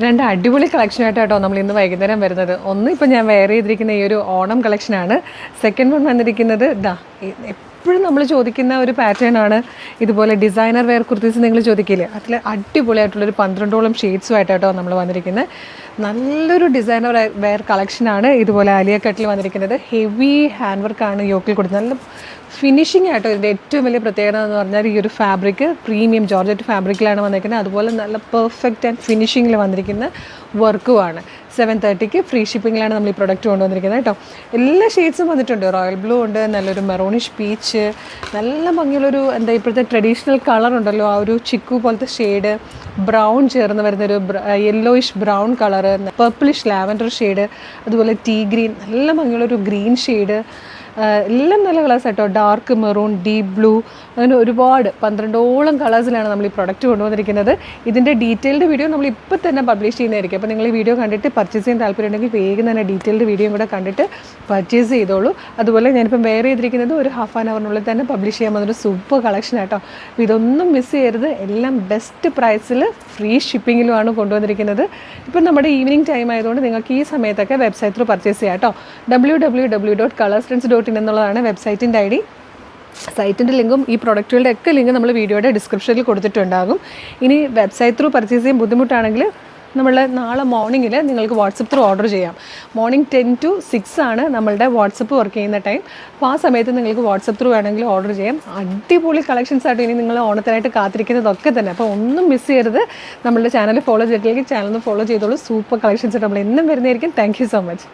രണ്ട് അടിപൊളി കളക്ഷനായിട്ട് കേട്ടോ നമ്മൾ ഇന്ന് വൈകുന്നേരം വരുന്നത്. ഒന്ന് ഇപ്പോൾ ഞാൻ വെയർ ചെയ്തിരിക്കുന്ന ഈ ഒരു ഓണം കളക്ഷനാണ്. സെക്കൻഡ് വൺ വന്നിരിക്കുന്നത് എപ്പോഴും നമ്മൾ ചോദിക്കുന്ന ഒരു പാറ്റേൺ ആണ്. ഇതുപോലെ ഡിസൈനർ വെയർ കുർത്തീസ് നിങ്ങൾ ചോദിക്കില്ലേ, അതിൽ അടിപൊളിയായിട്ടുള്ളൊരു 12ഓളം ഷെയ്ഡ്സുമായിട്ടോ നമ്മൾ വന്നിരിക്കുന്നത്. നല്ലൊരു ഡിസൈനർ വെയർ കളക്ഷനാണ്. ഇതുപോലെ ആലിയ കട്ടിൽ വന്നിരിക്കുന്നത് ഹെവി ഹാൻഡ് വർക്കാണ് യോക്കിൽ കൊടുത്തത്. നല്ല ഫിനിഷിംഗ് ആയിട്ടോ ഇതിൻ്റെ ഏറ്റവും വലിയ പ്രത്യേകത എന്ന് പറഞ്ഞാൽ ഈ ഒരു ഫാബ്രിക് പ്രീമിയം ജോർജറ്റ് ഫാബ്രിക്കിലാണ് വന്നിരിക്കുന്നത്. അതുപോലെ നല്ല പെർഫെക്റ്റ് ആൻഡ് ഫിനിഷിങ്ങിൽ വന്നിരിക്കുന്ന വർക്കുമാണ്. 730 ഫ്രീ ഷിപ്പിങ്ങിലാണ് നമ്മൾ ഈ പ്രൊഡക്റ്റ് കൊണ്ടുവന്നിരിക്കുന്നത് കേട്ടോ. എല്ലാ ഷെയ്ഡ്സും വന്നിട്ടുണ്ട്. റോയൽ ബ്ലൂ ഉണ്ട്, നല്ലൊരു മെറോണിഷ് പീച്ച്, നല്ല ഭംഗിയുള്ളൊരു ഇപ്പോഴത്തെ ട്രഡീഷണൽ കളർ ഉണ്ടല്ലോ, ആ ഒരു ചിക്കു പോലത്തെ ഷെയ്ഡ്, ബ്രൗൺ ചേർന്ന് വരുന്നൊരു yellowish brown colour, purplish lavender shade, അതുപോലെ ടീ ഗ്രീൻ, നല്ല ഭംഗിയുള്ളൊരു ഗ്രീൻ ഷെയ്ഡ്, എല്ലാം നല്ല കളേഴ്സ് കേട്ടോ. ഡാർക്ക് മെറൂൺ, ഡീപ്പ് ബ്ലൂ, അങ്ങനെ ഒരുപാട് 12ഓളം കളേഴ്സിലാണ് നമ്മൾ ഈ പ്രൊഡക്റ്റ് കൊണ്ടുവന്നിരിക്കുന്നത്. ഇതിൻ്റെ ഡീറ്റെയിൽഡ് വീഡിയോ നമ്മൾ ഇപ്പോൾ തന്നെ പബ്ലിഷ് ചെയ്യുന്നതായിരിക്കും. അപ്പോൾ നിങ്ങൾ ഈ വീഡിയോ കണ്ടിട്ട് പർച്ചേസ് ചെയ്യാൻ താല്പര്യമുണ്ടെങ്കിൽ വേഗം തന്നെ ഡീറ്റെയിൽഡ് വീഡിയോയും കൂടെ കണ്ടിട്ട് പർച്ചേസ് ചെയ്തോളൂ. അതുപോലെ ഞാനിപ്പം വെയർ ചെയ്തിരിക്കുന്നത് ഒരു ഹാഫ് ആൻ അവറിനുള്ളിൽ തന്നെ പബ്ലിഷ് ചെയ്യാൻ വന്നൊരു സൂപ്പർ കളക്ഷൻ കേട്ടോ. അപ്പോൾ ഇതൊന്നും മിസ് ചെയ്യരുത്. എല്ലാം ബെസ്റ്റ് പ്രൈസിൽ ഫ്രീ ഷിപ്പിങ്ങിലുമാണ് കൊണ്ടുവന്നിരിക്കുന്നത്. ഇപ്പം നമ്മുടെ ഈവനിങ് ടൈം ആയതുകൊണ്ട് നിങ്ങൾക്ക് ഈ സമയത്തൊക്കെ വെബ്സൈറ്റ് ത്രൂ പർച്ചേസ് ചെയ്യാം കേട്ടോ. www.colorstrends.in എന്നുള്ളതാണ് വെബ്സൈറ്റിൻ്റെ ID. സൈറ്റിൻ്റെ ലിങ്കും ഈ പ്രൊഡക്റ്റുകളുടെ ഒക്കെ ലിങ്ക് നമ്മൾ വീഡിയോയുടെ ഡിസ്ക്രിപ്ഷനിൽ കൊടുത്തിട്ടുണ്ടാകും. ഇനി വെബ്സൈറ്റ് ത്രൂ പർച്ചേസ് ചെയ്യാൻ ബുദ്ധിമുട്ടാണെങ്കിൽ നമ്മൾ നാളെ മോർണിംഗിൽ നിങ്ങൾക്ക് വാട്സപ്പ് ത്രൂ ഓർഡർ ചെയ്യാം. മോർണിംഗ് 10 to 6 ആണ് നമ്മളുടെ വാട്സപ്പ് വർക്ക് ചെയ്യുന്ന ടൈം. അപ്പോൾ ആ സമയത്ത് നിങ്ങൾക്ക് വാട്സപ്പ് ത്രൂ വേണമെങ്കിൽ ഓർഡർ ചെയ്യാം. അടിപൊളി കളക്ഷൻസ് ആയിട്ട് ഇനി നിങ്ങൾ ഓണത്തിനായിട്ട് കാത്തിരിക്കുന്നതൊക്കെ തന്നെ. അപ്പോൾ ഒന്നും മിസ് ചെയ്യരുത്. നമ്മളുടെ ചാനൽ ഫോളോ ചെയ്തിട്ടില്ലെങ്കിൽ ചാനൽ ഒന്ന് ഫോളോ ചെയ്തോളൂ. സൂപ്പർ കളക്ഷൻസ് ആയിട്ട് നമ്മൾ എന്നും വരുന്നതായിരിക്കും. Thank you so much.